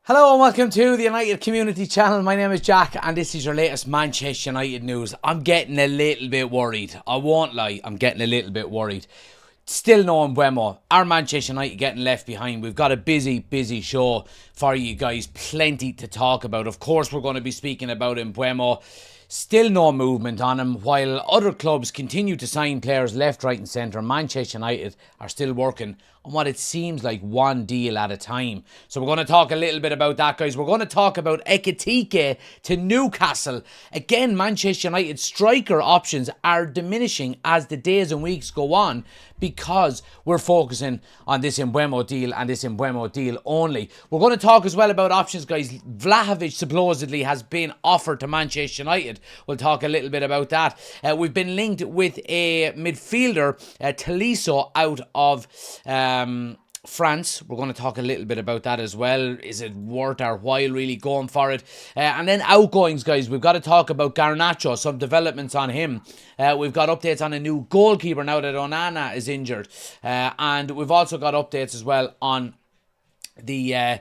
Hello and welcome to the United Community Channel. My name is Jack and this is your latest Manchester United news. I'm getting a little bit worried. I won't lie, I'm getting a little bit worried. Still no Mbuemo. Our Manchester United getting left behind. We've got a busy show for you guys. Plenty to talk about. Of course, we're going to be speaking about Mbuemo. Still no movement on him. While other clubs continue to sign players left, right and centre, Manchester United are still working on what it seems like one deal at a time. So we're going to talk a little bit about that, guys. We're going to talk about Ekitike to Newcastle. Again, Manchester United striker options are diminishing as the days and weeks go on because we're focusing on this Mbuemo deal and this Mbuemo deal only. We're going to talk as well about options, guys. Vlahovic supposedly has been offered to Manchester United. We'll talk a little bit about that. We've been linked with a midfielder, Tolisso, out of France. We're going to talk a little bit about that as well. Is it worth our while really going for it? And then outgoings, guys. We've got to talk about Garnacho, some developments on him. We've got updates on a new goalkeeper now that Onana is injured. And we've also got updates as well on the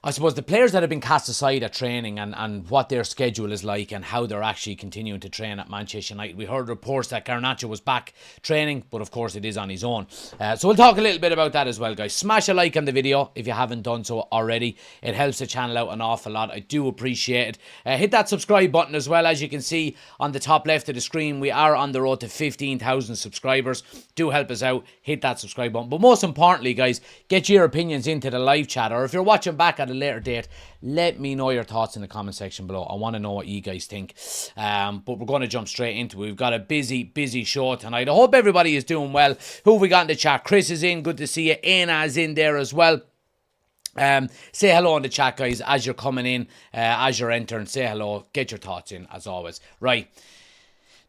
I suppose the players that have been cast aside at training and what their schedule is like and how they're actually continuing to train at Manchester United. We heard reports that Garnacho was back training, but of course it is on his own. So we'll talk a little bit about that as well, guys. Smash a like on the video if you haven't done so already. It helps the channel out an awful lot. I do appreciate it. Hit that subscribe button as well. As you can see on the top left of the screen, we are on the road to 15,000 subscribers. Do help us out. Hit that subscribe button. But most importantly, guys, get your opinions into the live chat, or if you're watching back at a later date, let me know your thoughts in the comment section below. I want to know what you guys think. But we're going to jump straight into it. We've got a busy show tonight. I hope everybody is doing well. Who have we got in the chat? Chris is in. Good to see you. Aina is in there as well. Say hello in the chat, guys, as you're coming in, as you're entering. Say hello. Get your thoughts in, as always. Right.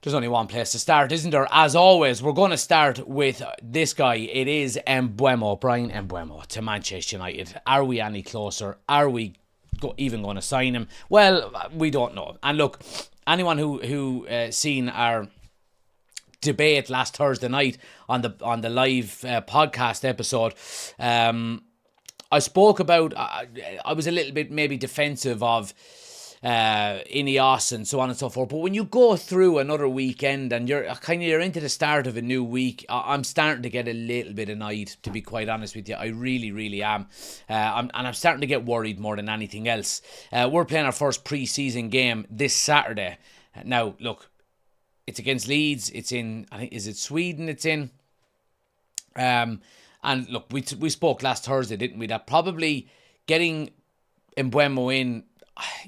There's only one place to start, isn't there? As always, we're going to start with this guy. It is Mbuemo, Brian Mbuemo, to Manchester United. Are we any closer? Are we even going to sign him? Well, we don't know. And look, anyone who seen our debate last Thursday night on the live podcast episode, I spoke about. I was a little bit maybe defensive of Ineos and so on and so forth, but when you go through another weekend and you're into the start of a new week, I'm starting to get a little bit annoyed, to be quite honest with you. I really am. I'm starting to get worried more than anything else. We're playing our first pre-season game this Saturday. Now look, it's against Leeds. It's in, I think, is it Sweden it's in? And look, we spoke last Thursday, didn't we, that probably getting Mbuemo in,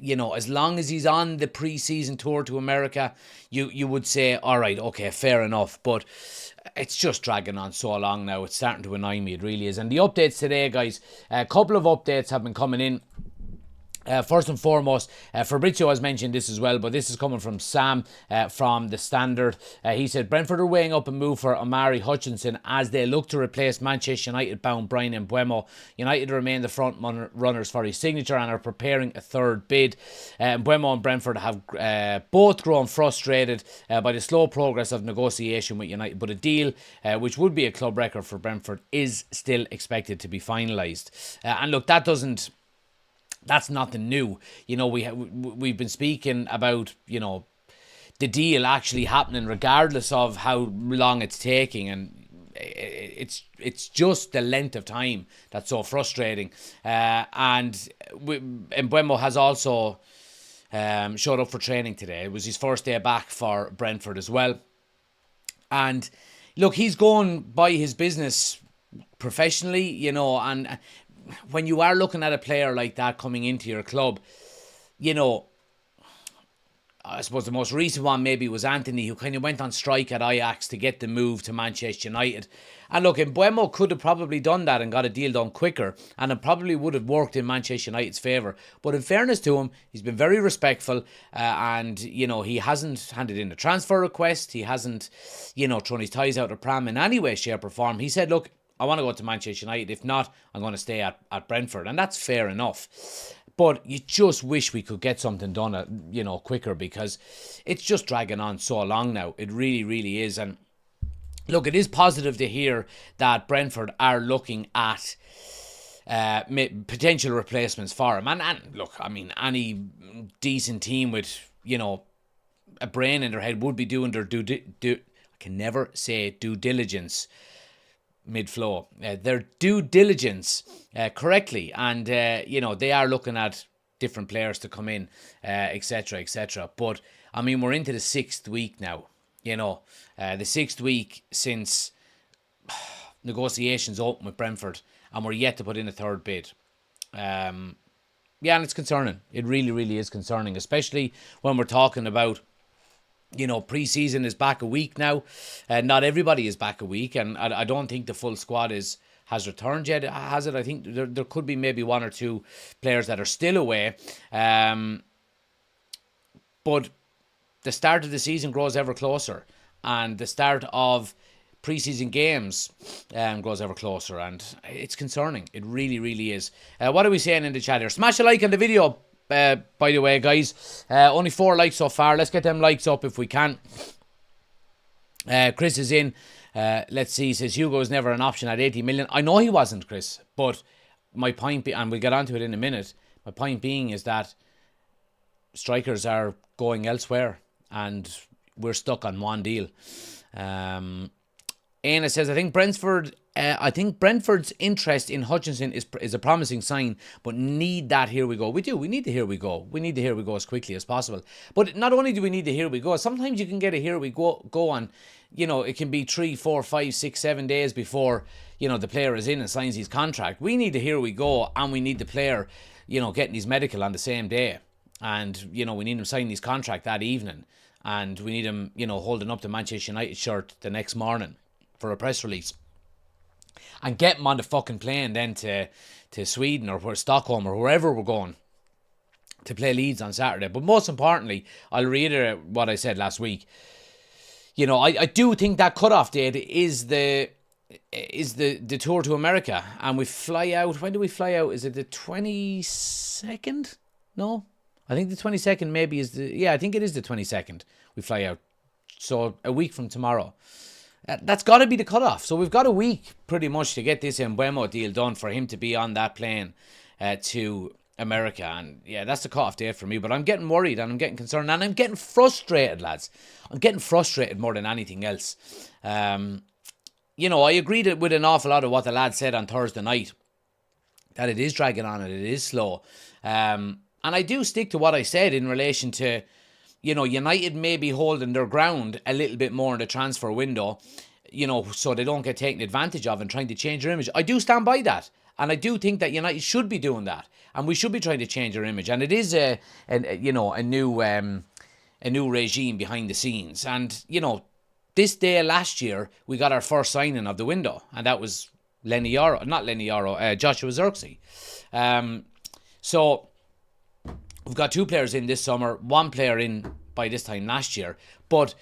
you know, as long as he's on the pre-season tour to America, you would say, all right, okay, fair enough. But it's just dragging on so long now. It's starting to annoy me. It really is. And the updates today, guys, a couple of updates have been coming in. First and foremost, Fabrizio has mentioned this as well, but this is coming from Sam from The Standard. He said, Brentford are weighing up a move for Omari Hutchinson as they look to replace Manchester United-bound Brian Mbuemo. United remain the front runners for his signature and are preparing a third bid. Mbuemo and Brentford have both grown frustrated by the slow progress of negotiation with United, but a deal which would be a club record for Brentford is still expected to be finalised. And look, that's nothing new. You know, we've been speaking about, you know, the deal actually happening regardless of how long it's taking, and it's just the length of time that's so frustrating. And Mbuemo has also showed up for training today. It was his first day back for Brentford as well. And look, he's going by his business professionally, you know, and when you are looking at a player like that coming into your club, you know, I suppose the most recent one maybe was Anthony, who kind of went on strike at Ajax to get the move to Manchester United. And look, Mbuemo could have probably done that and got a deal done quicker, and it probably would have worked in Manchester United's favour. But in fairness to him, he's been very respectful, and, you know, he hasn't handed in a transfer request. He hasn't, you know, thrown his ties out of pram in any way, shape or form. He said, look, I want to go to Manchester United. If not, I'm going to stay at Brentford. And that's fair enough. But you just wish we could get something done, you know, quicker, because it's just dragging on so long now. It really is. And look, it is positive to hear that Brentford are looking at potential replacements for him. And look, I mean, any decent team with, a brain in their head would be doing their I can never say due diligence mid-flow. Their due diligence correctly. And, they are looking at different players to come in, etc., etc. But, I mean, we're into the 6th week now. The 6th week since negotiations open with Brentford, and we're yet to put in a third bid. And it's concerning. It really, really is concerning, especially when we're talking about, pre-season is back a week now. Not everybody is back a week, and I don't think the full squad has returned yet, has it? I think there could be maybe 1 or 2 players that are still away. But the start of the season grows ever closer, and the start of pre-season games grows ever closer, and it's concerning. It really, really is. What are we saying in the chat here? Smash a like on the video, by the way, guys. Only 4 likes so far. Let's get them likes up if we can. Chris is in. Let's see. He says Hugo was never an option at 80 million. I know he wasn't, Chris, but my point, and we'll get onto it in a minute, my point being is that strikers are going elsewhere, and we're stuck on one deal. Anna says, I think Brentford's interest in Hutchinson is a promising sign, but need that here we go. We do. We need the here we go. We need the here we go as quickly as possible. But not only do we need the here we go, sometimes you can get a here we go on. It can be 3, 4, 5, 6, 7 days before, the player is in and signs his contract. We need the here we go, and we need the player, getting his medical on the same day. And, we need him signing his contract that evening. And we need him, holding up the Manchester United shirt the next morning for a press release. And get him on the fucking plane then to Sweden or Stockholm or wherever we're going to play Leeds on Saturday. But most importantly, I'll reiterate what I said last week. I do think that cutoff date is the tour to America. And we fly out. When do we fly out? Is it the 22nd? No? I think the 22nd maybe is I think it is the 22nd we fly out. So a week from tomorrow. That's got to be the cutoff. So we've got a week pretty much to get this Mbuemo deal done for him to be on that plane to America. And that's the cutoff date for me. But I'm getting worried and I'm getting concerned and I'm getting frustrated, lads. I'm getting frustrated more than anything else. I agreed with an awful lot of what the lad said on Thursday night. That it is dragging on and it is slow. And I do stick to what I said in relation to, United may be holding their ground a little bit more in the transfer window, so they don't get taken advantage of and trying to change their image. I do stand by that. And I do think that United should be doing that. And we should be trying to change their image. And it is a new regime behind the scenes. And, this day last year, we got our first signing of the window. And that was Joshua Zirkzee. So we've got 2 players in this summer, 1 player in by this time last year. But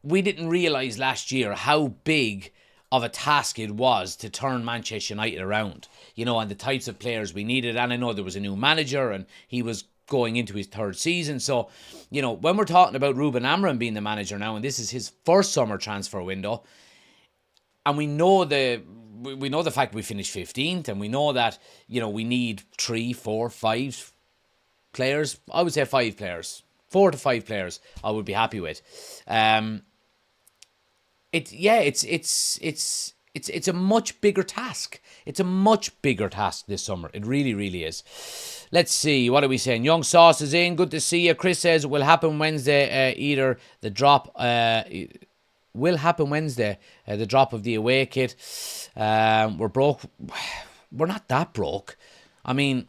we didn't realise last year how big of a task it was to turn Manchester United around, and the types of players we needed. And I know there was a new manager and he was going into his 3rd season. So, when we're talking about Ruben Amorim being the manager now, and this is his first summer transfer window, and we know the fact we finished 15th, and we know that, we need 3, 4, 5 players. I would say 5 players. 4 to 5 players I would be happy with. It's a much bigger task. It's a much bigger task this summer. It really, really is. Let's see. What are we saying? Young Sauce is in. Good to see you. Chris says it will happen Wednesday. The drop will happen Wednesday. The drop of the away kit. We're broke. We're not that broke. I mean,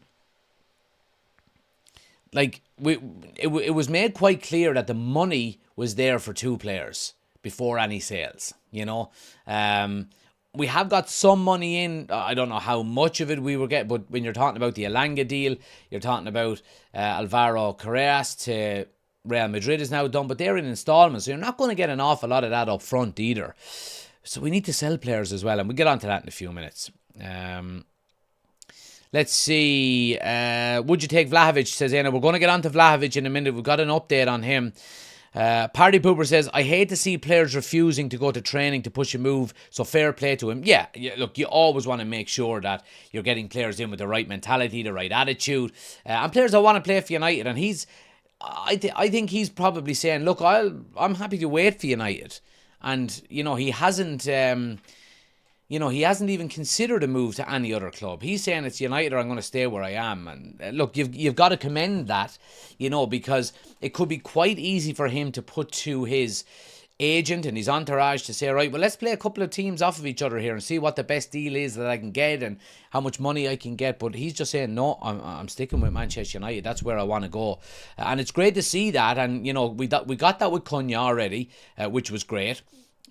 like it was made quite clear that the money was there for 2 players before any sales, we have got some money in. I don't know how much of it we will get, but when you're talking about the Elanga deal, you're talking about Alvaro Carreras to Real Madrid is now done, but they're in installments, so you're not going to get an awful lot of that up front either. So we need to sell players as well, and we'll get onto that in a few minutes. Let's see. Would you take Vlahovic, says Anna. We're going to get on to Vlahovic in a minute. We've got an update on him. Party Pooper says, I hate to see players refusing to go to training to push a move, so fair play to him. Yeah, look, you always want to make sure that you're getting players in with the right mentality, the right attitude, and players that want to play for United. And I think he's probably saying, look, I'm happy to wait for United. And, he hasn't... he hasn't even considered a move to any other club. He's saying it's United or I'm going to stay where I am. And look, you've got to commend that, because it could be quite easy for him to put to his agent and his entourage to say, right, well, let's play a couple of teams off of each other here and see what the best deal is that I can get and how much money I can get. But he's just saying, no, I'm sticking with Manchester United. That's where I want to go. And it's great to see that. And, we got that with Cunha already, which was great.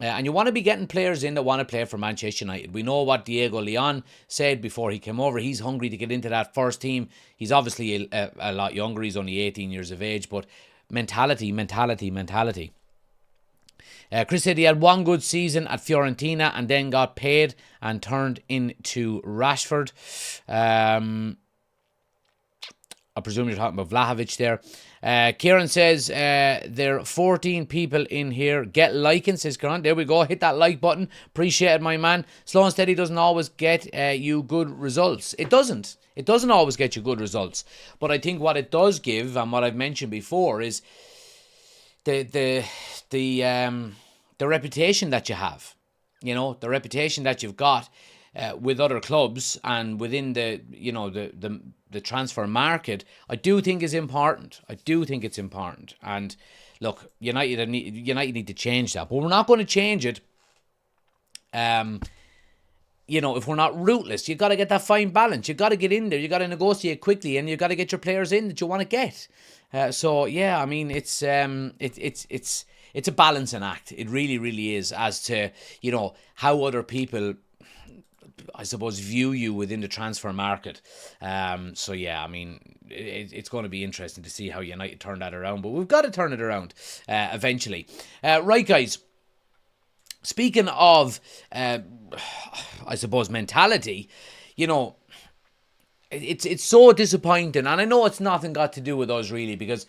And you want to be getting players in that want to play for Manchester United. We know what Diego Leon said before he came over. He's hungry to get into that first team. He's obviously a lot younger. He's only 18 years of age. But mentality. Chris said he had one good season at Fiorentina and then got paid and turned into Rashford. I presume you're talking about Vlahovic there. Kieran says there are 14 people in here. Get liking, says Kieran. There we go. Hit that like button. Appreciate it, my man. Slow and steady doesn't always get you good results. It doesn't. It doesn't always get you good results. But I think what it does give, and what I've mentioned before, is the reputation that you have. The reputation that you've got with other clubs and within the transfer market, I do think is important. I do think it's important. And look, United need to change that. But we're not going to change it, if we're not ruthless. You've got to get that fine balance. You've got to get in there. You've got to negotiate quickly and you've got to get your players in that you want to get. It's a balancing act. It really, really is, as to, how other people, I suppose, view you within the transfer market. It's going to be interesting to see how United turn that around. But we've got to turn it around eventually. Right, guys. Speaking of, I suppose, mentality, it's so disappointing. And I know it's nothing got to do with us, really, because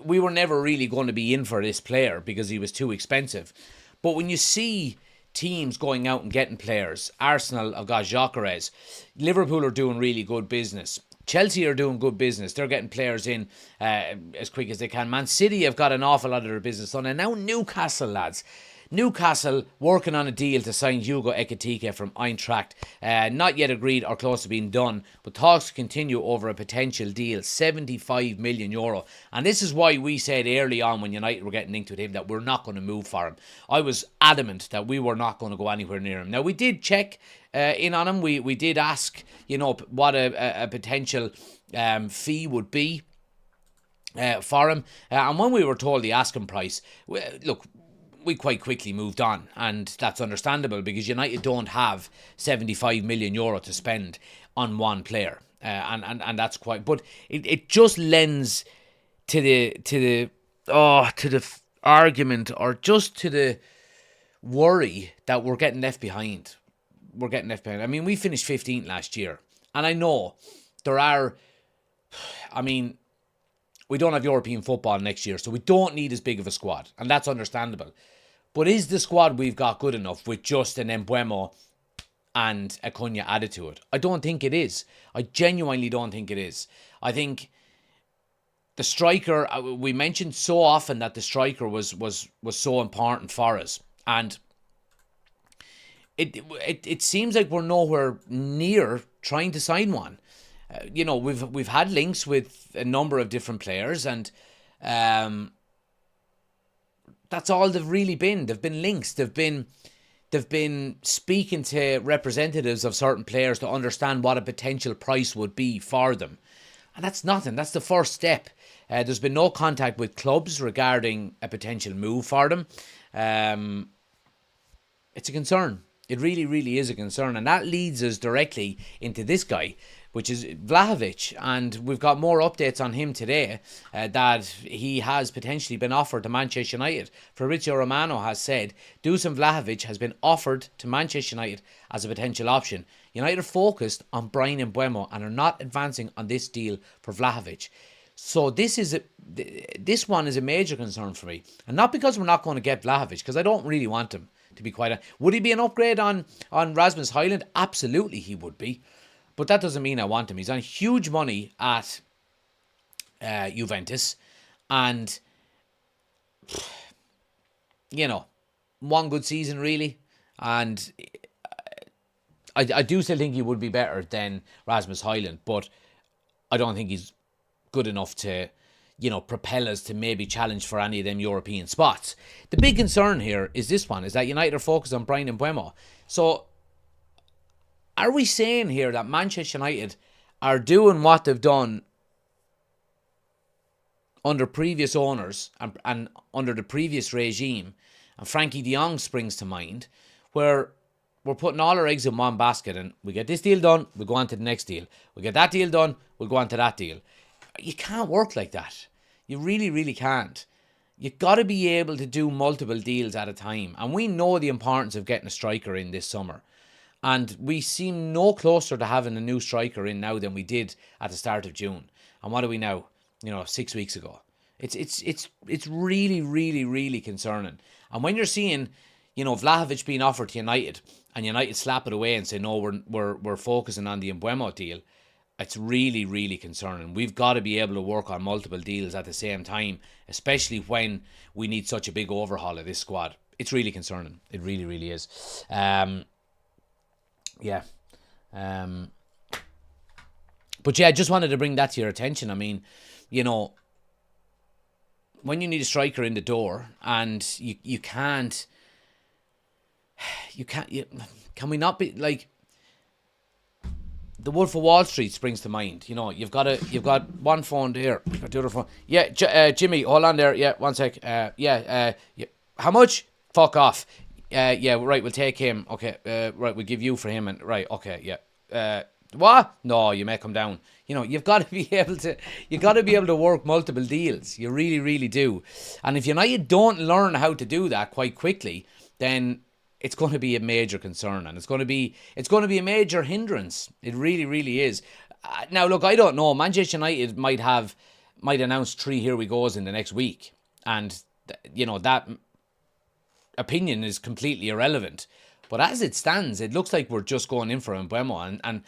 we were never really going to be in for this player because he was too expensive. But when you see teams going out and getting players, Arsenal have got Gyökeres, Liverpool are doing really good business, Chelsea are doing good business, they're getting players in as quick as they can, Man City have got an awful lot of their business done, and now Newcastle, lads, working on a deal to sign Hugo Ekitike from Eintracht. Not yet agreed or close to being done, but talks continue over a potential deal, 75 million euro. And this is why we said early on when United were getting linked with him that we're not going to move for him. I was adamant that we were not going to go anywhere near him. Now, we did check in on him. We did ask, what a potential fee would be for him. And when we were told the asking price, look, we quite quickly moved on, and that's understandable because United don't have 75 million euro to spend on one player, and that's quite. But it just lends to the argument, or just to the worry that we're getting left behind. I mean, we finished 15th last year, and I know there are. I mean, we don't have European football next year, so we don't need as big of a squad, and that's understandable. But is the squad we've got good enough with just an Mbuemo and a Cunha added to it? I don't think it is. I genuinely don't think it is. I think the striker, we mentioned so often that the striker was so important for us, and it seems like we're nowhere near trying to sign one. We've had links with a number of different players, and that's all they've really been. They've been links. They've been speaking to representatives of certain players to understand what a potential price would be for them. And that's nothing. That's the first step. There's been no contact with clubs regarding a potential move for them. It's a concern. It really, really is a concern. And that leads us directly into this guy, which is Vlahovic. And we've got more updates on him today, that he has potentially been offered to Manchester United. Fabrizio Romano has said Dusan Vlahovic has been offered to Manchester United as a potential option. United are focused on Bryan Mbuemo and are not advancing on this deal for Vlahovic. So this one is a major concern for me, and not because we're not going to get Vlahovic, because I don't really want him, to be quite honest. Would he be an upgrade on Rasmus Højlund? Absolutely, he would be, but that doesn't mean I want him. He's on huge money at Juventus, and one good season really, and I do still think he would be better than Rasmus Højlund, but I don't think he's good enough to, propel us to maybe challenge for any of them European spots. The big concern here is this one, is that United are focused on Bryan Mbuemo. So, are we saying here that Manchester United are doing what they've done under previous owners and under the previous regime, and Frankie de Jong springs to mind, where we're putting all our eggs in one basket, and we get this deal done, we'll go on to the next deal. We get that deal done, we'll go on to that deal. You can't work like that. You really, really can't. You've got to be able to do multiple deals at a time. And we know the importance of getting a striker in this summer. And we seem no closer to having a new striker in now than we did at the start of June. And what are we now? 6 weeks ago. It's really, really, really concerning. And when you're seeing, Vlahovic being offered to United, and United slap it away and say, no, we're focusing on the Mbuemo deal, it's really, really concerning. We've got to be able to work on multiple deals at the same time, especially when we need such a big overhaul of this squad. It's really concerning. It really, really is. But yeah, I just wanted to bring that to your attention. I mean, when you need a striker in the door and you can't, can we not be like, the Wolf of Wall Street springs to mind. You've got one phone here, you've got the other phone. Yeah, Jimmy, hold on there. Yeah, one sec. Yeah. How much? Fuck off. Yeah, right. We'll take him. Okay. Right. We'll give you for him. And right. Okay. Yeah. What? No, you may come down. You've got to be able to. You've got to be able to work multiple deals. You really, really do. And if United don't learn how to do that quite quickly, then it's going to be a major concern, and it's going to be a major hindrance. It really, really is. Now, look, I don't know. Manchester United might announce 3 here we goes in the next week, and that opinion is completely irrelevant. But as it stands, it looks like we're just going in for Mbuemo, and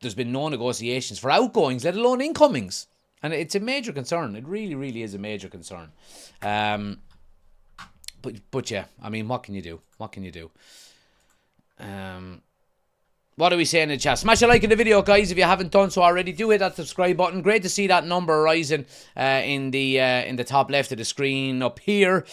there's been no negotiations for outgoings, let alone incomings, and it's a major concern. It really, really is a major concern. But yeah, I mean, what can you do? What can you do? What are we saying in the chat? Smash a like in the video, guys, if you haven't done so already. Do hit that subscribe button. Great to see that number rising in the top left of the screen up here.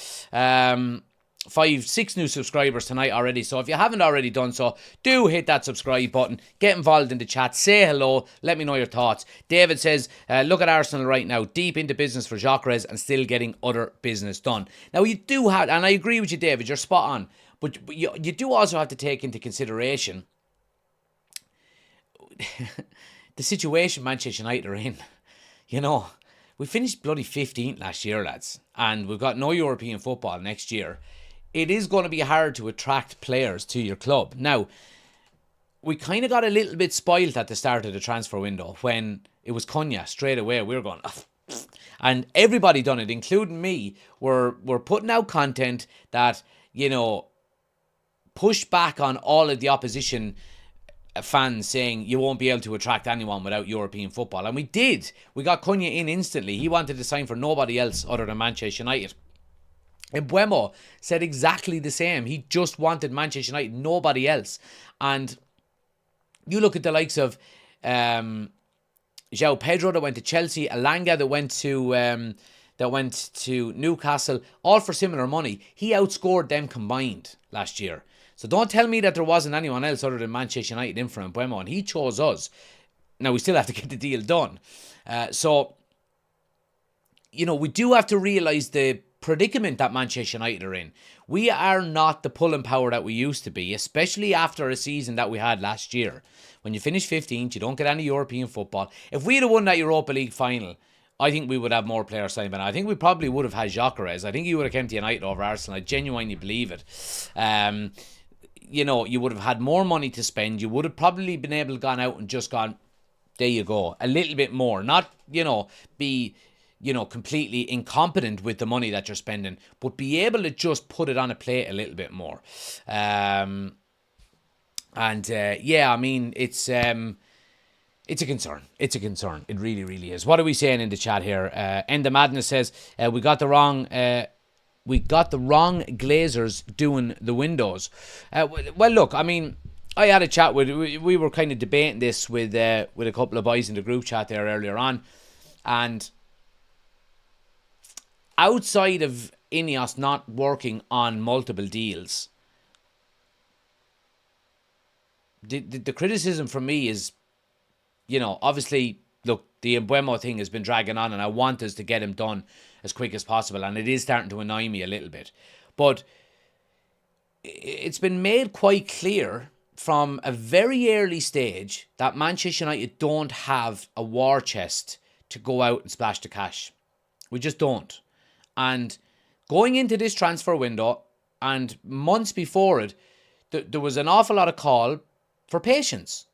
6 new subscribers tonight already. So if you haven't already done so, do hit that subscribe button. Get involved in the chat. Say hello. Let me know your thoughts. David says, look at Arsenal right now. Deep into business for Gyökeres and still getting other business done. Now you do have, and I agree with you, David, you're spot on. But you do also have to take into consideration the situation Manchester United are in. We finished bloody 15th last year, lads. And we've got no European football next year. It is going to be hard to attract players to your club. Now, we kind of got a little bit spoilt at the start of the transfer window when it was Cunha straight away. We were going, and everybody done it, including me. We're putting out content that, pushed back on all of the opposition fans saying you won't be able to attract anyone without European football. And we did. We got Cunha in instantly. He wanted to sign for nobody else other than Manchester United. Mbuemo said exactly the same. He just wanted Manchester United, nobody else. And you look at the likes of João Pedro that went to Chelsea, Elanga that went to Newcastle, all for similar money. He outscored them combined last year. So don't tell me that there wasn't anyone else other than Manchester United in for Mbuemo, and he chose us. Now, we still have to get the deal done. We do have to realise the predicament that Manchester United are in. We are not the pulling power that we used to be, especially after a season that we had last year. When you finish 15th, you don't get any European football. If we had won that Europa League final, I think we would have more players signed by now. I think we probably would have had Gyökeres. I think he would have come to United over Arsenal. I genuinely believe it. You would have had more money to spend. You would have probably been able to gone out and just gone, There you go. A little bit more. Not, be, completely incompetent with the money that you're spending, but be able to just put it on a plate a little bit more. It's a concern. It's a concern. It really, really is. What are we saying in the chat here? End of Madness says we got the wrong Glazers doing the windows. Well, look, I mean, I had a chat we were kind of debating this with a couple of boys in the group chat there earlier on, and outside of Ineos not working on multiple deals, the criticism from me is, obviously, look, the Mbuemo thing has been dragging on, and I want us to get him done as quick as possible, and it is starting to annoy me a little bit. But it's been made quite clear from a very early stage that Manchester United don't have a war chest to go out and splash the cash. We just don't. And going into this transfer window and months before it, there was an awful lot of call for patience.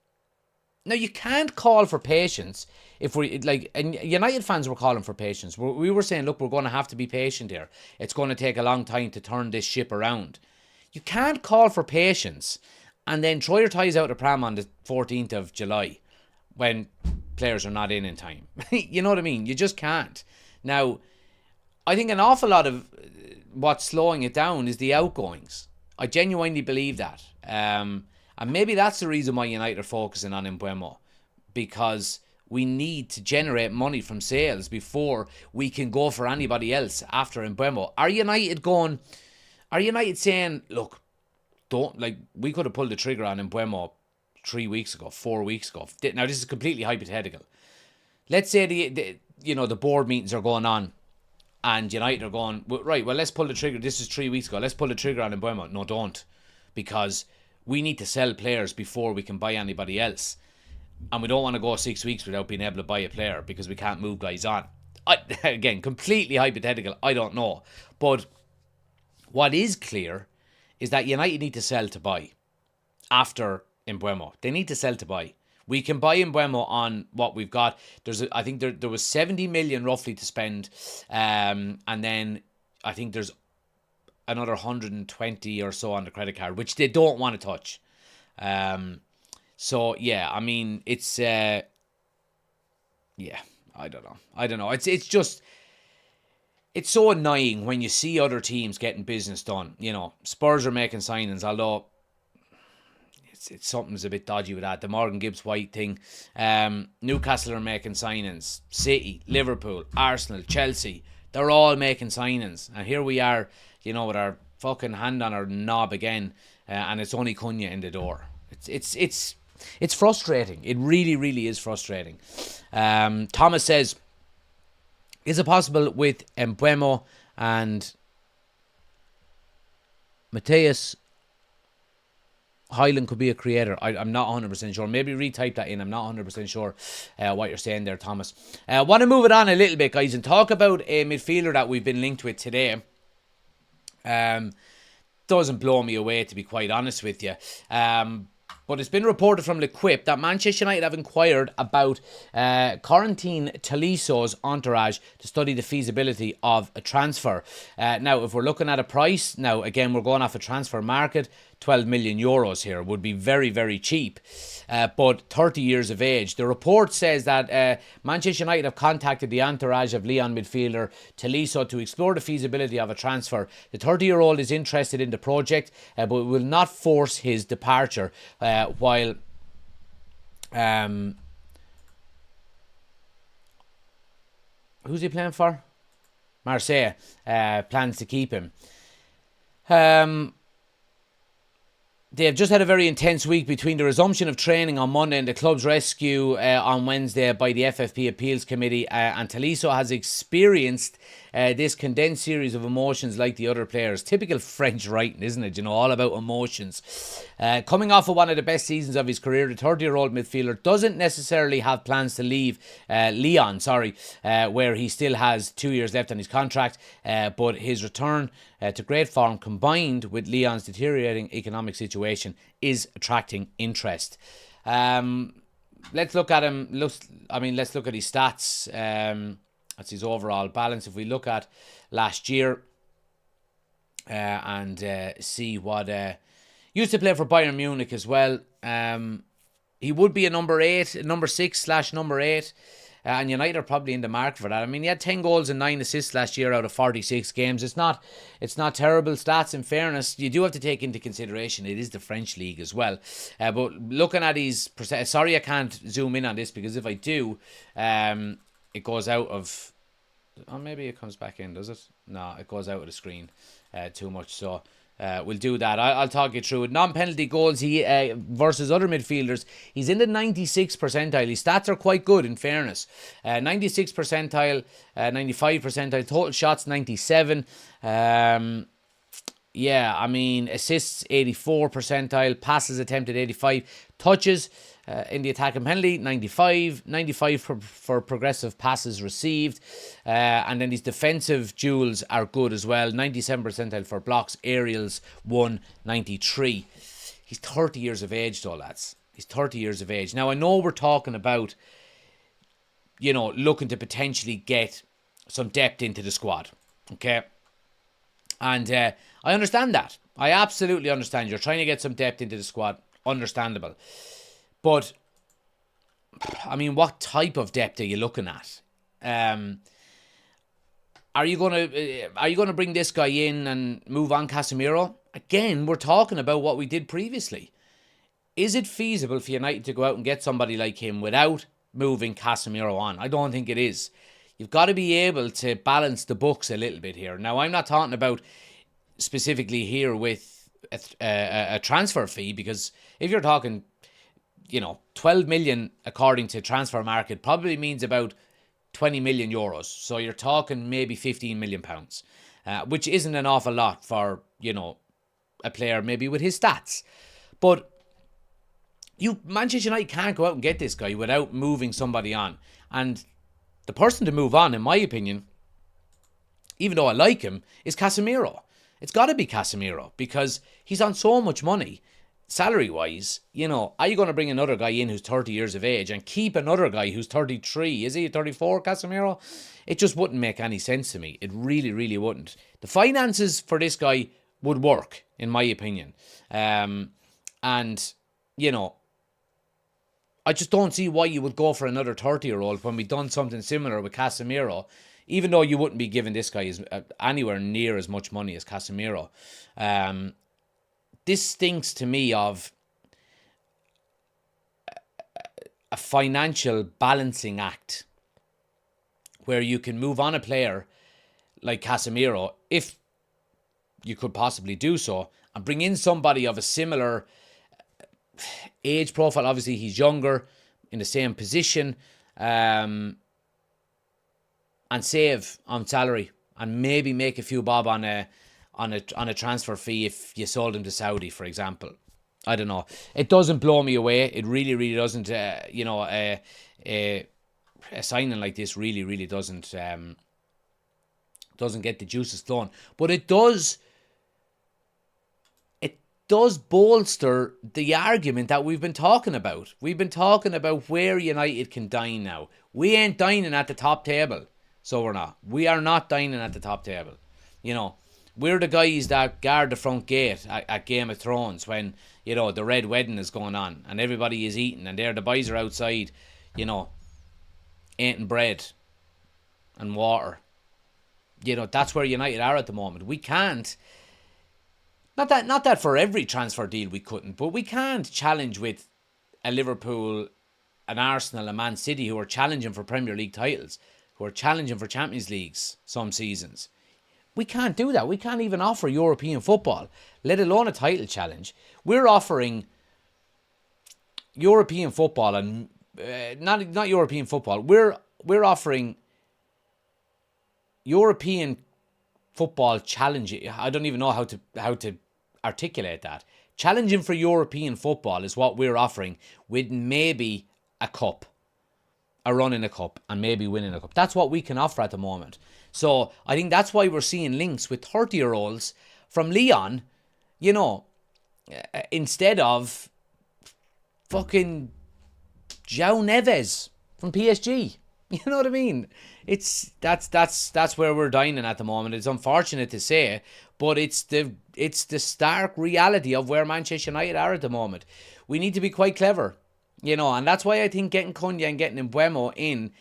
Now, you can't call for patience if and United fans were calling for patience. We were saying, look, we're going to have to be patient here. It's going to take a long time to turn this ship around. You can't call for patience and then throw your ties out of pram on the 14th of July when players are not in time. You know what I mean? You just can't. Now, I think an awful lot of what's slowing it down is the outgoings. I genuinely believe that. And maybe that's the reason why United are focusing on Mbuemo, because we need to generate money from sales before we can go for anybody else after Mbuemo. Are United saying, look, we could have pulled the trigger on Mbuemo 3 weeks ago, 4 weeks ago. Now, this is completely hypothetical. Let's say the board meetings are going on and United are going, right, well, let's pull the trigger. This is 3 weeks ago. Let's pull the trigger on Mbuemo. No, don't. Because we need to sell players before we can buy anybody else. And we don't want to go 6 weeks without being able to buy a player because we can't move guys on. Again, completely hypothetical. I don't know. But what is clear is that United need to sell to buy after Mbuemo. They need to sell to buy. We can buy Mbuemo on what we've got. I think there was 70 million roughly to spend. And then I think there's another 120 or so on the credit card, which they don't want to touch. So, yeah, I mean, it's... I don't know. It's just... It's so annoying when you see other teams getting business done. Spurs are making signings, although it's something's a bit dodgy with that. The Morgan Gibbs-White thing. Newcastle are making signings. City, Liverpool, Arsenal, Chelsea. They're all making signings. And here we are, with our fucking hand on our knob again. And it's only Cunha in the door. It's frustrating. It really, really is frustrating. Thomas says, is it possible with Mbuemo and Matthias Hyland could be a creator? I'm not 100% sure. Maybe retype that in. I'm not 100% sure what you're saying there, Thomas. I want to move it on a little bit, guys, and talk about a midfielder that we've been linked with today. Doesn't blow me away, to be quite honest with you. But it's been reported from L'Equipe that Manchester United have inquired about Corentin Toliso's entourage to study the feasibility of a transfer. Now, if we're looking at a price, now again, we're going off a transfer market, 12 million euros here would be very, very cheap. But 30 years of age. The report says that Manchester United have contacted the entourage of Lyon midfielder Toliso to explore the feasibility of a transfer. The 30-year-old is interested in the project, but will not force his departure while... who's he playing for? Marseille plans to keep him. They have just had a very intense week between the resumption of training on Monday and the club's rescue on Wednesday by the FFP Appeals Committee. And Toliso has experienced this condensed series of emotions like the other players. Typical French writing, isn't it? All about emotions. Coming off of one of the best seasons of his career, the 30-year-old midfielder doesn't necessarily have plans to leave Lyon, where he still has 2 years left on his contract. But his return to great form, combined with Lyon's deteriorating economic situation, is attracting interest. let's look at him. Let's look at his stats. That's his overall balance. If we look at last year and see what used to play for Bayern Munich as well. He would be a number 6/number 8. And United are probably in the market for that. I mean, he had 10 goals and 9 assists last year out of 46 games. It's not terrible stats, in fairness. You do have to take into consideration it is the French league as well. But looking at his percent, sorry I can't zoom in on this, because if I do, it goes out of... Oh, maybe it comes back in, does it? No, it goes out of the screen too much. So we'll do that. I'll talk you through it. Non-penalty goals versus other midfielders. He's in the 96th percentile. His stats are quite good, in fairness. 96th percentile, 95 percentile. Total shots, 97. Assists, 84 percentile. Passes attempted, 85. Touches in the attack and penalty, 95 for progressive passes received, and then his defensive duels are good as well, 97 percentile for blocks, aerials 193. He's 30 years of age though, lads. He's 30 years of age. Now I know we're talking about, looking to potentially get some depth into the squad, okay? And I understand that. I absolutely understand. You're trying to get some depth into the squad. Understandable. But, I mean, what type of depth are you looking at? Are you gonna bring this guy in and move on Casemiro? Again, we're talking about what we did previously. Is it feasible for United to go out and get somebody like him without moving Casemiro on? I don't think it is. You've got to be able to balance the books a little bit here. Now, I'm not talking about specifically here with a transfer fee, because if you're talking, 12 million according to transfer market probably means about 20 million euros. So you're talking maybe 15 million pounds, which isn't an awful lot for, a player maybe with his stats. But Manchester United can't go out and get this guy without moving somebody on. And the person to move on, in my opinion, even though I like him, is Casemiro. It's got to be Casemiro, because he's on so much money. Salary-wise, are you going to bring another guy in who's 30 years of age and keep another guy who's 33? Is he 34, Casemiro? It just wouldn't make any sense to me. It really, really wouldn't. The finances for this guy would work, in my opinion. I just don't see why you would go for another 30-year-old when we've done something similar with Casemiro, even though you wouldn't be giving this guy anywhere near as much money as Casemiro. This stinks to me of a financial balancing act where you can move on a player like Casemiro, if you could possibly do so, and bring in somebody of a similar age profile. Obviously, he's younger, in the same position, and save on salary and maybe make a few bob on a transfer fee if you sold him to Saudi, for example. I don't know. It doesn't blow me away. It really, really doesn't. A signing like this really, really doesn't get the juices flowing. But it does bolster the argument that we've been talking about. We've been talking about where United can dine now. We ain't dining at the top table. So we're not. We are not dining at the top table. We're the guys that guard the front gate at Game of Thrones when, the Red Wedding is going on and everybody is eating, and the boys are outside, eating bread and water. That's where United are at the moment. We can't, not that for every transfer deal we couldn't, but we can't challenge with a Liverpool, an Arsenal, a Man City who are challenging for Premier League titles, who are challenging for Champions Leagues some seasons. We can't do that. We can't even offer European football, let alone a title challenge. We're offering European football and not European football. We're offering European football challenging. I don't even know how to articulate that. Challenging for European football is what we're offering, with maybe a cup, a run in a cup, and maybe winning a cup. That's what we can offer at the moment. So I think that's why we're seeing links with 30-year-olds from Lyon, instead of fucking João Neves from PSG. You know what I mean? That's where we're dining at the moment. It's unfortunate to say, but it's the stark reality of where Manchester United are at the moment. We need to be quite clever, and that's why I think getting Cunha and getting Mbuemo in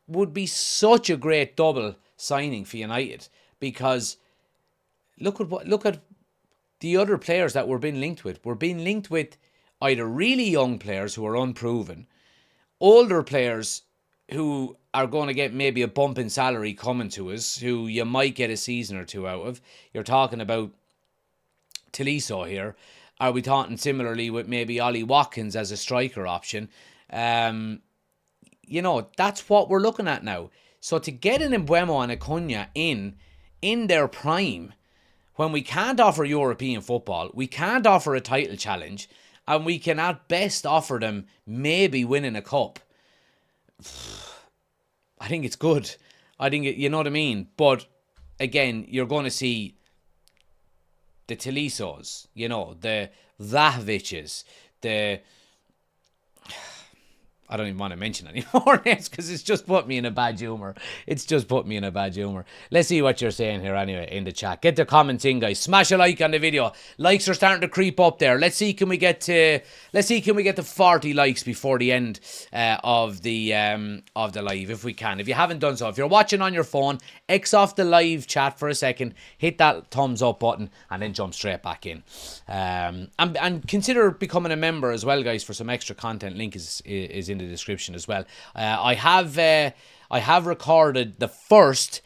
would be such a great double signing for United, because look at the other players that we're being linked with. We're being linked with either really young players who are unproven, older players who are going to get maybe a bump in salary coming to us, who you might get a season or two out of. You're talking about Tolisso here. Are we talking similarly with maybe Ollie Watkins as a striker option? That's what we're looking at now. So to get an Mbuemo and a Cunha in their prime, when we can't offer European football, we can't offer a title challenge, and we can at best offer them maybe winning a cup, I think it's good. I think, you know what I mean? But again, you're going to see the Tolissos, the Vlahoviches, I don't even want to mention any more names because it's just put me in a bad humour. Let's see what you're saying here anyway in the chat. Get the comments in, guys. Smash a like on the video. Likes are starting to creep up there. Let's see can we get to 40 likes before the end of the live, if we can. If you haven't done so, if you're watching on your phone, X off the live chat for a second, hit that thumbs up button, and then jump straight back in. And consider becoming a member as well, guys, for some extra content. Link is in the description as well. I have recorded the first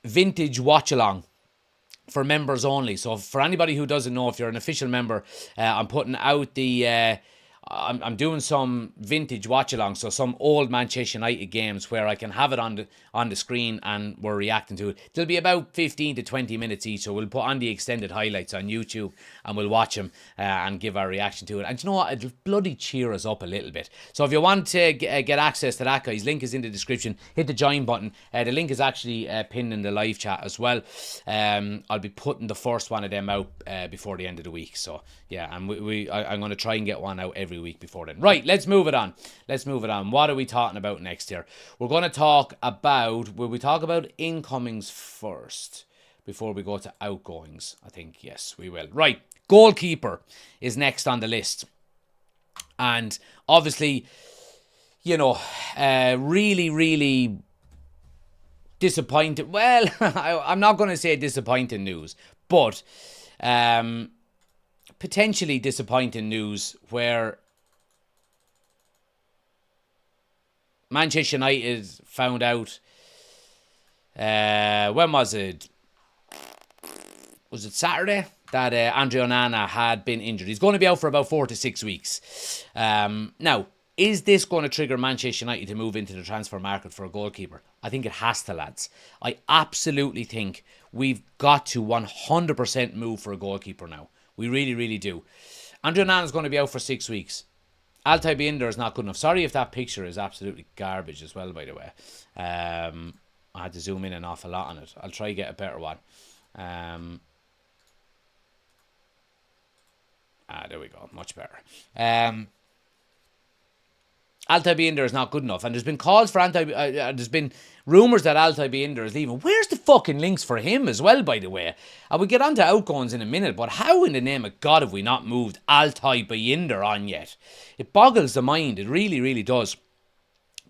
vintage watch along for members only. So for anybody who doesn't know, if you're an official member, I'm putting out the I'm doing some vintage watch along, so some old Manchester United games where I can have it on the screen and we're reacting to it. They'll be about 15 to 20 minutes each, so we'll put on the extended highlights on YouTube and we'll watch them and give our reaction to it. And you know what? It'll bloody cheer us up a little bit. So if you want to get access to that, guys, link is in the description. Hit the join button. The link is actually pinned in the live chat as well. I'll be putting the first one of them out before the end of the week. So yeah, and I'm going to try and get one out every week before then. Right, let's move it on. What are we talking about next here? We're going to talk about, will we talk about incomings first before we go to outgoings? I think, yes, we will. Right, goalkeeper is next on the list. And obviously, really, really disappointing. Well, I'm not going to say disappointing news, but potentially disappointing news where Manchester United found out, when was it? Was it Saturday? That Andre Onana had been injured. He's going to be out for about 4 to 6 weeks. Now, is this going to trigger Manchester United to move into the transfer market for a goalkeeper? I think it has to, lads. I absolutely think we've got to 100% move for a goalkeeper now. We really, really do. Andre Onana is going to be out for 6 weeks. Altay Binder is not good enough. Sorry if that picture is absolutely garbage as well, by the way. I had to zoom in an awful lot on it. I'll try to get a better one. There we go. Much better. Altay Binder is not good enough, and there's been calls for there's been rumours that Altay Binder is leaving. Where's the fucking links for him as well, by the way? And we'll get on to outgoings in a minute, but how in the name of God have we not moved Altay Binder on yet? It boggles the mind. It really, really does.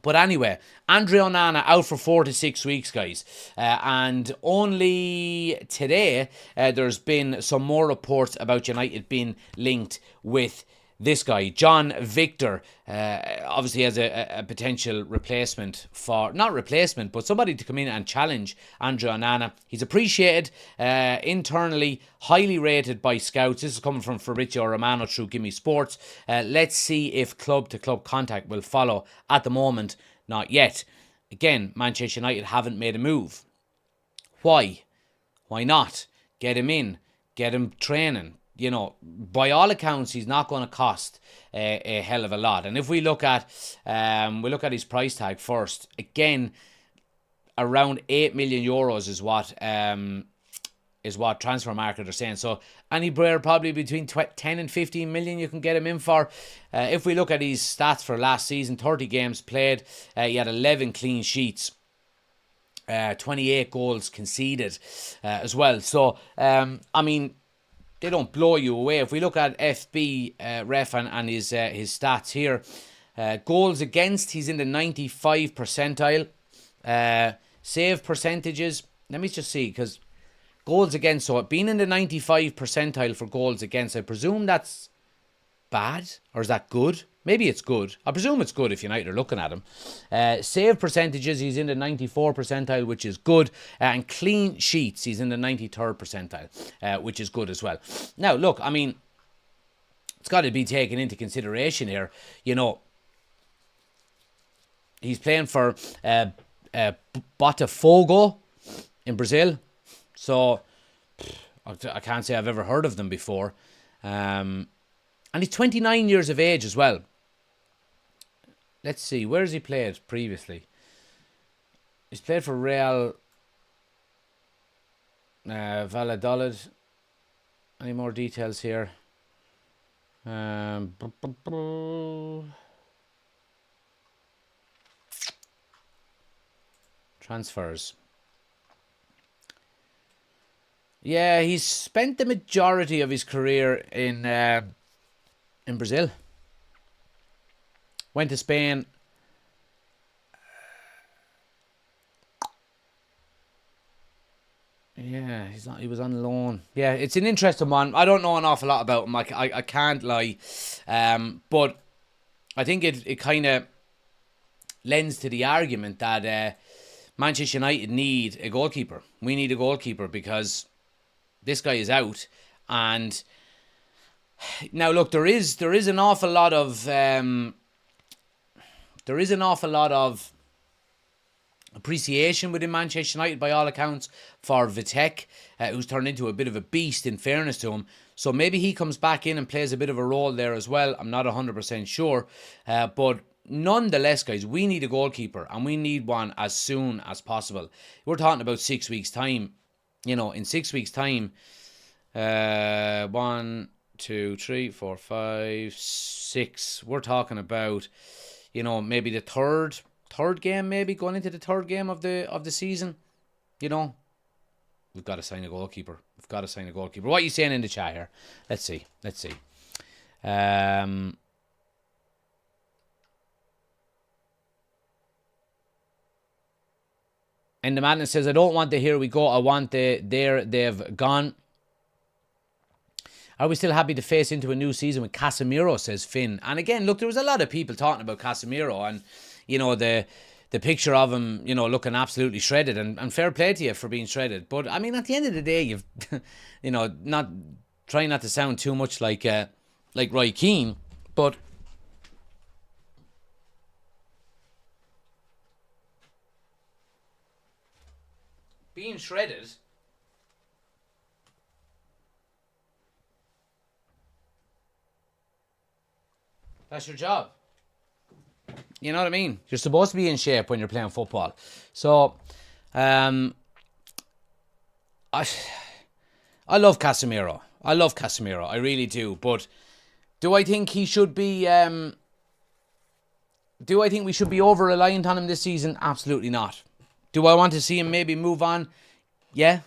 But anyway, Andre Onana out for 4 to 6 weeks, guys. And only today, there's been some more reports about United being linked with this guy, John Victor. Obviously has a potential replacement not replacement, but somebody to come in and challenge Andre Onana. He's appreciated internally, highly rated by scouts. This is coming from Fabrizio Romano through Gimme Sports. Let's see if club-to-club contact will follow. At the moment, not yet. Again, Manchester United haven't made a move. Why? Why not? Get him in. Get him training. By all accounts, he's not going to cost a hell of a lot. And if we look at his price tag first, again, around €8 million is what is what transfer market are saying. So any player probably between 10 and 15 million you can get him in for. If we look at his stats for last season, 30 games played, he had 11 clean sheets. 28 goals conceded as well. So, I mean, they don't blow you away. If we look at FB ref and his stats here, goals against, he's in the 95 percentile. Save percentages, let me just see, because goals against, so being in the 95 percentile for goals against, I presume that's bad, or is that good? Maybe it's good. I presume it's good if United are looking at him. Save percentages, he's in the 94 percentile, which is good. And clean sheets, he's in the 93rd percentile, which is good as well. Now, look, I mean, it's got to be taken into consideration here. You know, he's playing for Botafogo in Brazil. So, I can't say I've ever heard of them before. And he's 29 years of age as well. Let's see, where has he played previously? He's played for Real Valladolid. Any more details here? Transfers. Yeah, he's spent the majority of his career in Brazil. Went to Spain. Yeah, he was on loan. Yeah, it's an interesting one. I don't know an awful lot about him. I can't lie. But I think it kind of lends to the argument that Manchester United need a goalkeeper. We need a goalkeeper because this guy is out. And now look, there is an awful lot of appreciation within Manchester United by all accounts for Vitek, who's turned into a bit of a beast in fairness to him. So maybe he comes back in and plays a bit of a role there as well. I'm not 100% sure. But nonetheless, guys, we need a goalkeeper and we need one as soon as possible. We're talking about 6 weeks' time. You know, in 6 weeks' time, 1, 2, 3, 4, 5, 6. We're talking about, you know, maybe the third game, maybe going into the third game of the season. You know, we've got to sign a goalkeeper. What are you saying in the chat here? Let's see. And the madness says, I don't want the here we go. I want the there they've gone. Are we still happy to face into a new season with Casemiro, says Finn. And again, look, there was a lot of people talking about Casemiro and, you know, the picture of him, you know, looking absolutely shredded. And fair play to you for being shredded. But, I mean, at the end of the day, you've, you know, trying not to sound too much like Roy Keane, but being shredded, that's your job. You know what I mean? You're supposed to be in shape when you're playing football. So, I love Casemiro. I really do. But do I think he should be... do I think we should be over-reliant on him this season? Absolutely not. Do I want to see him maybe move on? Yeah.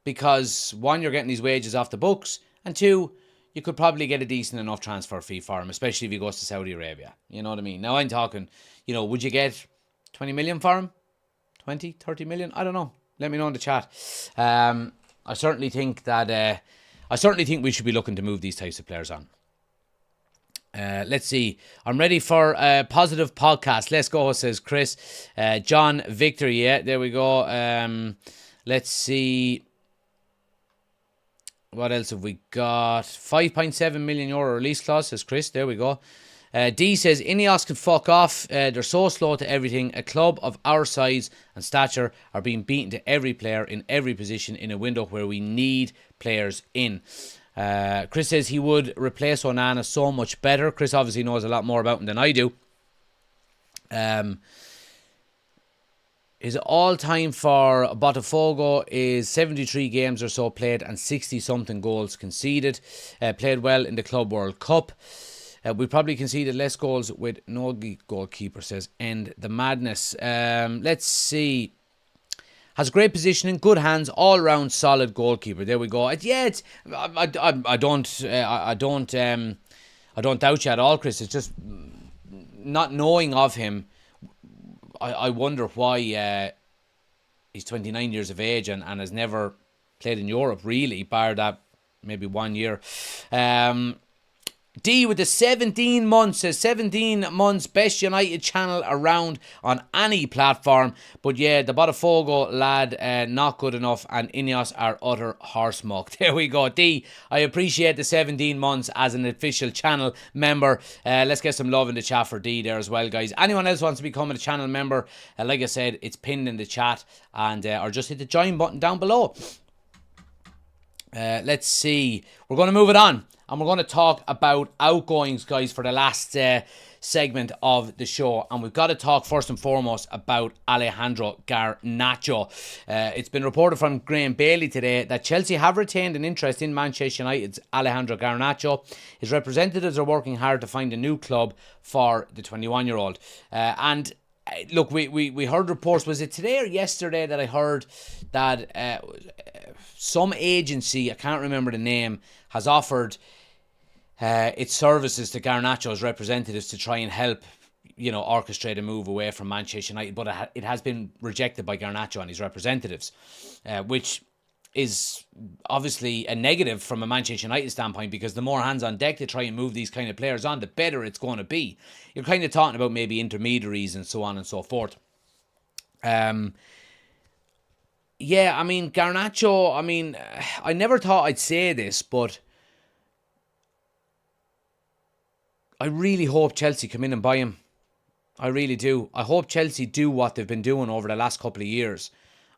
Because, one, you're getting his wages off the books. And two, you could probably get a decent enough transfer fee for him, especially if he goes to Saudi Arabia. You know what I mean? Now I'm talking, you know, would you get 20 million for him? 20, 30 million? I don't know. Let me know in the chat. I certainly think we should be looking to move these types of players on. Let's see. I'm ready for a positive podcast. Let's go, says Chris. John Victor, yeah, there we go. Let's see. What else have we got? 5.7 million euro release clause, says Chris. There we go. D says, Ineos can fuck off. They're so slow to everything. A club of our size and stature are being beaten to every player in every position in a window where we need players in. Chris says he would replace Onana so much better. Chris obviously knows a lot more about him than I do. His all-time for Botafogo is 73 games or so played and 60-something goals conceded. Played well in the Club World Cup. We probably conceded less goals with no goalkeeper, says End the Madness. Let's see. Has great positioning, good hands, all-round solid goalkeeper. There we go. I don't doubt you at all, Chris. It's just not knowing of him. I wonder why he's 29 years of age and has never played in Europe, really, bar that maybe 1 year. D with the 17 months, says 17 months, best United channel around on any platform. But yeah, the Botafogo lad, not good enough, and Ineos are utter horse muck. There we go. D, I appreciate the 17 months as an official channel member. Let's get some love in the chat for D there as well, guys. Anyone else wants to become a channel member, like I said, it's pinned in the chat, and or just hit the join button down below. Let's see. We're going to move it on. And we're going to talk about outgoings, guys, for the last segment of the show. And we've got to talk first and foremost about Alejandro Garnacho. It's been reported from Graham Bailey today that Chelsea have retained an interest in Manchester United's Alejandro Garnacho. His representatives are working hard to find a new club for the 21-year-old. Look, we heard reports, was it today or yesterday, that I heard that some agency, I can't remember the name, has offered its services to Garnacho's representatives to try and help, orchestrate a move away from Manchester United, but it has been rejected by Garnacho and his representatives, which is obviously a negative from a Manchester United standpoint, because the more hands on deck to try and move these kind of players on, the better it's going to be. You're kind of talking about maybe intermediaries and so on and so forth. Yeah, I mean, Garnacho, I never thought I'd say this, but I really hope Chelsea come in and buy him. I really do. I hope Chelsea do what they've been doing over the last couple of years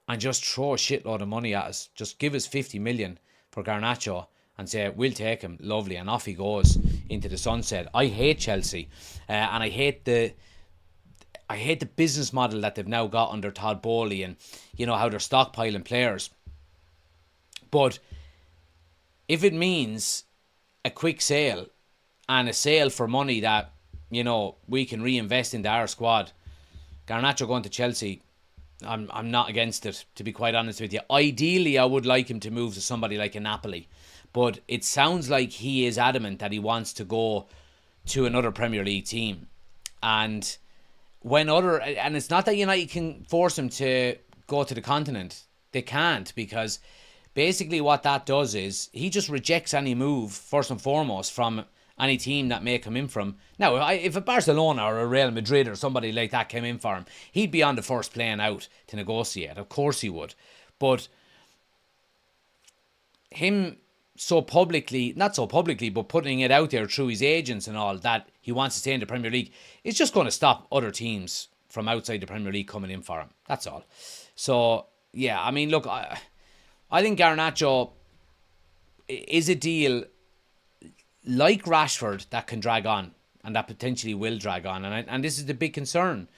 and just throw a shitload of money at us. Just give us 50 million for Garnacho and say, we'll take him, lovely, and off he goes into the sunset. I hate Chelsea, and I hate the business model that they've now got under Todd Bowley, and how they're stockpiling players. But if it means a quick sale and a sale for money that we can reinvest into our squad, Garnacho going to Chelsea, I'm not against it, to be quite honest with you. Ideally, I would like him to move to somebody like a Napoli, but it sounds like he is adamant that he wants to go to another Premier League team. And it's not that United can force him to go to the continent. They can't, because basically what that does is he just rejects any move, first and foremost, from any team that may come in from. Now, if a Barcelona or a Real Madrid or somebody like that came in for him, he'd be on the first plane out to negotiate. Of course he would. But him not so publicly, but putting it out there through his agents and all, that he wants to stay in the Premier League, it's just going to stop other teams from outside the Premier League coming in for him. That's all. So, yeah, look, I think Garnacho is a deal like Rashford that can drag on, and that potentially will drag on. And this is the big concern,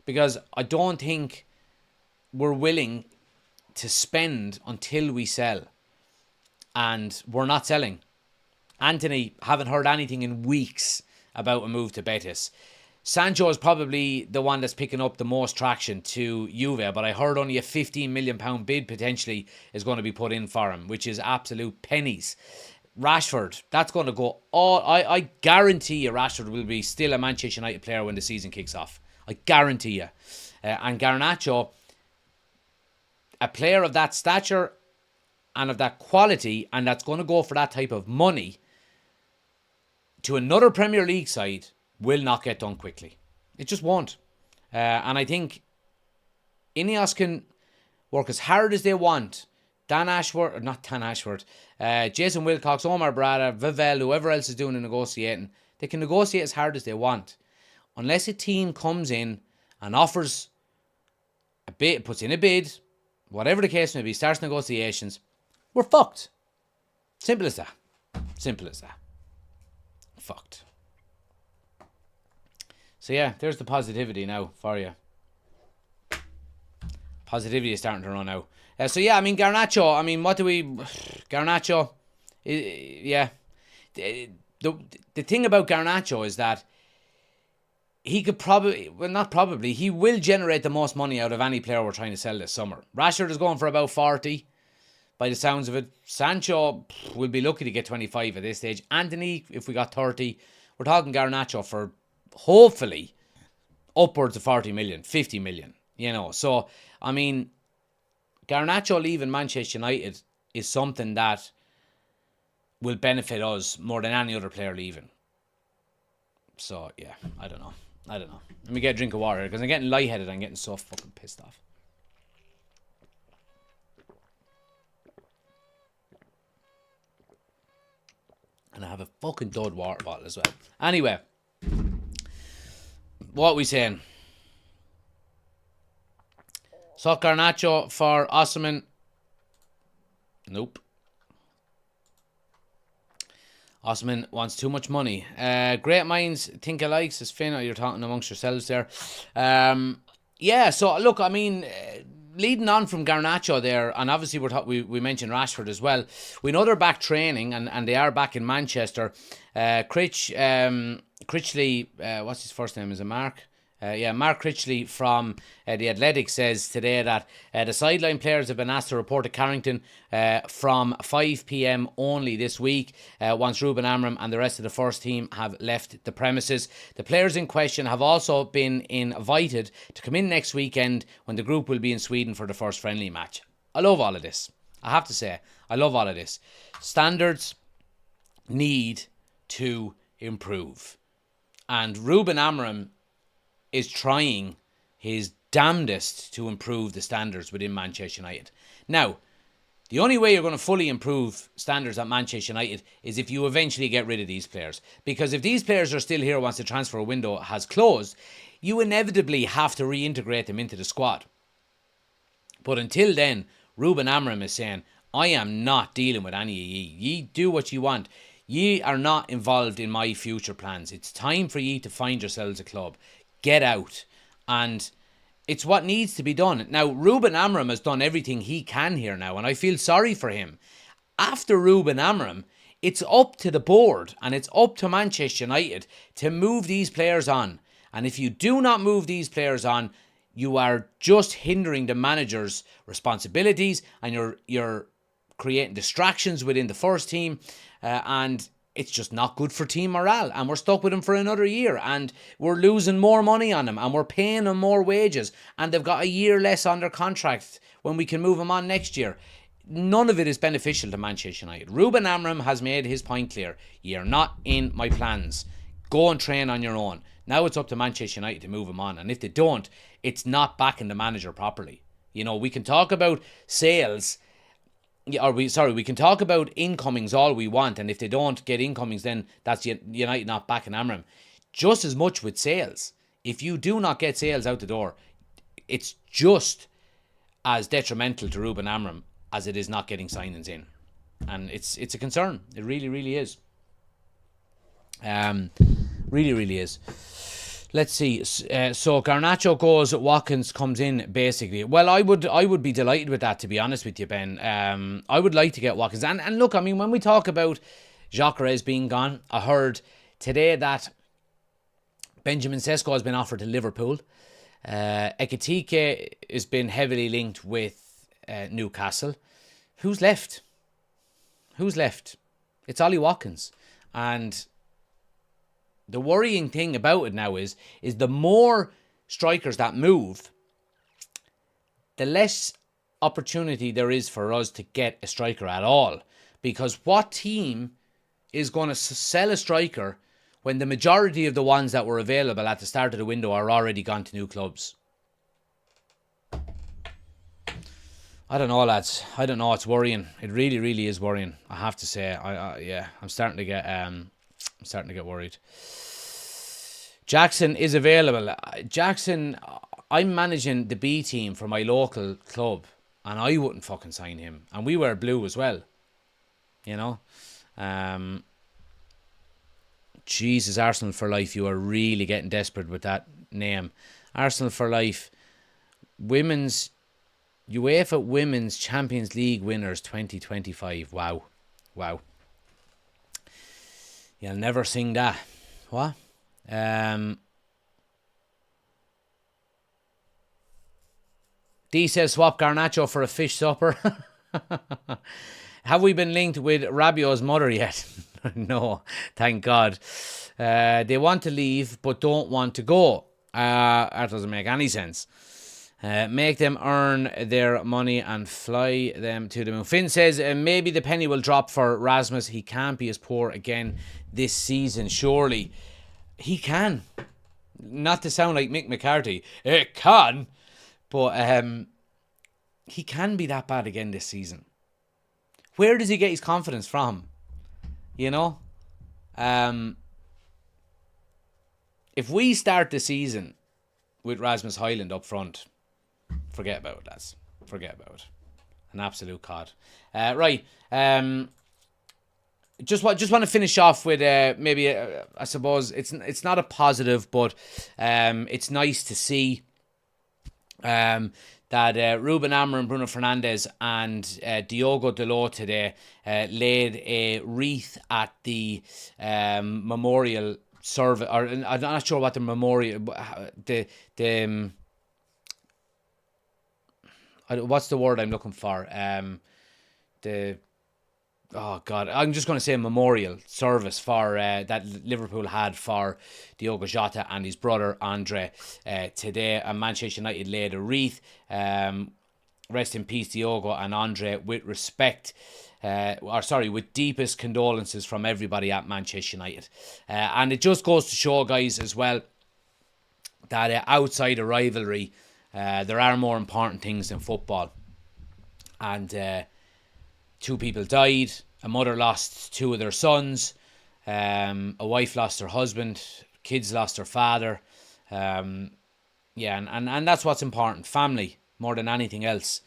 because I don't think we're willing to spend until we sell. And we're not selling. Anthony, haven't heard anything in weeks about a move to Betis. Sancho is probably the one that's picking up the most traction to Juve, but I heard only a £15 million bid potentially is going to be put in for him, which is absolute pennies. Rashford, that's going to go all... I guarantee you Rashford will be still a Manchester United player when the season kicks off. I guarantee you. And Garnacho, a player of that stature and of that quality, and that's going to go for that type of money to another Premier League side, will not get done quickly. It just won't. And I think Ineos can work as hard as they want. Jason Wilcox, Omar Brada, Vivel, whoever else is doing the negotiating, they can negotiate as hard as they want. Unless a team comes in and offers a bid, puts in a bid, whatever the case may be, starts negotiations, we're fucked. Simple as that. Simple as that. Fucked. So yeah, there's the positivity now for you. Positivity is starting to run out. So yeah, I mean Garnacho. I mean, what do we? Garnacho. Yeah. The thing about Garnacho is that he could he will generate the most money out of any player we're trying to sell this summer. Rashford is going for about 40 by the sounds of it. Sancho will be lucky to get 25 at this stage. Anthony, if we got 30, we're talking Garnacho for hopefully upwards of 40 million, 50 million, you know. So, I mean, Garnacho leaving Manchester United is something that will benefit us more than any other player leaving. So, yeah, I don't know. Let me get a drink of water because I'm getting lightheaded. I'm getting so fucking pissed off. And I have a fucking dud water bottle as well. Anyway, what are we saying? So Garnacho for Osimhen. Nope. Osimhen wants too much money. Great minds think alike, says Finn. Or you're talking amongst yourselves there. Yeah, so look, I mean, leading on from Garnacho there, and obviously we mentioned Rashford as well. We know they're back training, and they are back in Manchester. Critchley, what's his first name? Is it Mark? Mark Critchley from The Athletic says today that the sideline players have been asked to report to Carrington from 5 p.m. only this week, once Ruben Amorim and the rest of the first team have left the premises. The players in question have also been invited to come in next weekend when the group will be in Sweden for the first friendly match. I love all of this. I have to say, I love all of this. Standards need to improve. And Ruben Amorim is trying his damnedest to improve the standards within Manchester United. Now, the only way you're going to fully improve standards at Manchester United is if you eventually get rid of these players. Because if these players are still here once the transfer window has closed, you inevitably have to reintegrate them into the squad. But until then, Ruben Amorim is saying, I am not dealing with any of ye. Ye do what you want. Ye are not involved in my future plans. It's time for ye to find yourselves a club. Get out. And it's what needs to be done. Now, Ruben Amorim has done everything he can here now, and I feel sorry for him. After Ruben Amorim, it's up to the board and it's up to Manchester United to move these players on. And if you do not move these players on, you are just hindering the manager's responsibilities, and you're creating distractions within the first team, and it's just not good for team morale, and we're stuck with him for another year, and we're losing more money on him, and we're paying him more wages, and they've got a year less on their contract when we can move him on next year. None of it is beneficial to Manchester United. Ruben Amorim has made his point clear. You're not in my plans. Go and train on your own. Now it's up to Manchester United to move him on, and if they don't, it's not backing the manager properly. You know, we can talk about sales, we can talk about incomings all we want, and if they don't get incomings, then that's United not backing Amorim. Just as much with sales. If you do not get sales out the door, it's just as detrimental to Ruben Amorim as it is not getting signings in. And it's a concern. It really, really is. Really, really is. Let's see. So Garnacho goes, Watkins comes in, basically. Well, I would be delighted with that, to be honest with you, Ben. I would like to get Watkins. And look, I mean, when we talk about Gyökeres being gone, I heard today that Benjamin Sesko has been offered to Liverpool. Ekitike has been heavily linked with Newcastle. Who's left? It's Ollie Watkins. And the worrying thing about it now is the more strikers that move, the less opportunity there is for us to get a striker at all. Because what team is going to sell a striker when the majority of the ones that were available at the start of the window are already gone to new clubs? I don't know, lads. I don't know. It's worrying. It really, really is worrying. I have to say. I'm starting to get worried. Jackson is available. Jackson, I'm managing the B team for my local club, and I wouldn't fucking sign him. And we wear blue as well. You know? Jesus, Arsenal for life. You are really getting desperate with that name. Arsenal for life. Women's UEFA Women's Champions League winners 2025. Wow. You'll never sing that. What? D says swap Garnacho for a fish supper. Have we been linked with Rabiot's mother yet? No, thank God. They want to leave but don't want to go. That doesn't make any sense. Make them earn their money and fly them to the moon. Finn says maybe the penny will drop for Rasmus. He can't be as poor again this season, surely. He can. Not to sound like Mick McCarthy. It can. But he can be that bad again this season. Where does he get his confidence from? You know? If we start the season with Rasmus Højlund up front, forget about it, lads. Forget about it. An absolute cod. Right. Just want to finish off with maybe I suppose it's not a positive, but it's nice to see that Ruben Amorim and Bruno Fernandes and Diogo Dalot today laid a wreath at the memorial service, or I'm not sure what the memorial, what's the word I'm looking for? Oh God, I'm just going to say a memorial service for that Liverpool had for Diogo Jota and his brother Andre today. And Manchester United laid a wreath. Rest in peace, Diogo and Andre, with respect. With deepest condolences from everybody at Manchester United. And it just goes to show, guys, as well, that outside a rivalry, there are more important things than football. And two people died. A mother lost two of their sons. A wife lost her husband. Kids lost their father. And that's what's important. Family, more than anything else,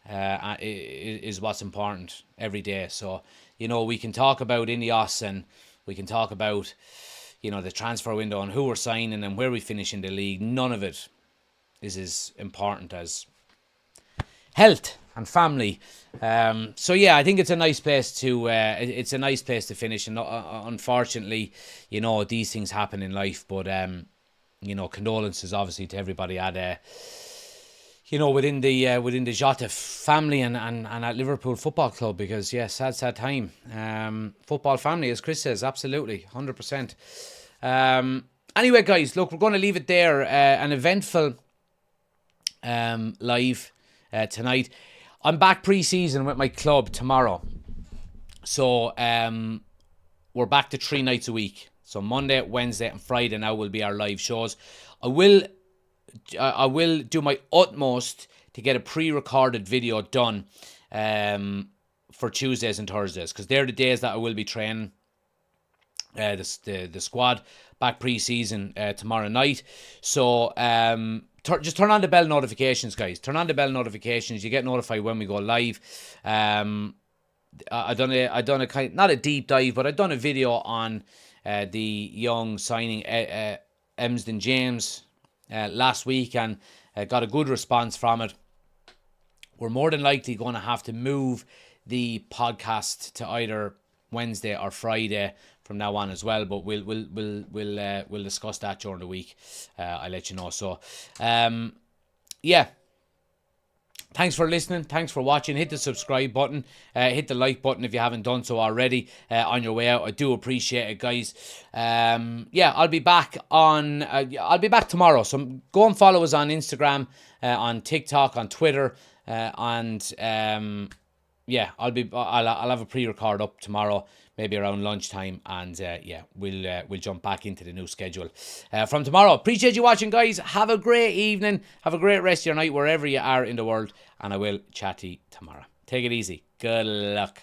is what's important every day. So, we can talk about Ineos and we can talk about, the transfer window and who we're signing and where we finish in the league. None of it is as important as health and family. I think it's a nice place to finish. And unfortunately, these things happen in life. But condolences obviously to everybody at within the Jota family and at Liverpool Football Club, because sad time. Football family, as Chris says, absolutely 100%. Anyway, guys, look, we're going to leave it there. An eventful live tonight. I'm back pre-season with my club tomorrow. So we're back to 3 nights a week. So Monday, Wednesday and Friday now will be our live shows. I will do my utmost to get a pre-recorded video done for Tuesdays and Thursdays, because they're the days that I will be training the squad back pre-season tomorrow night. So just turn on the bell notifications, guys. Turn on the bell notifications. You get notified when we go live. I done a kind, not a deep dive, but I done a video on the young signing Emsden James last week, and got a good response from it. We're more than likely going to have to move the podcast to either Wednesday or Friday from now on as well, but we'll discuss that during the week. I'll let you know. So thanks for listening, thanks for watching. Hit the subscribe button, hit the like button if you haven't done so already on your way out. I do appreciate it, guys. I'll be back tomorrow, so go and follow us on Instagram, on TikTok, on Twitter, and I'll have a pre-record up tomorrow, maybe around lunchtime, and we'll jump back into the new schedule from tomorrow. Appreciate you watching, guys. Have a great evening, have a great rest of your night wherever you are in the world, and I will chat to you tomorrow. Take it easy. Good luck.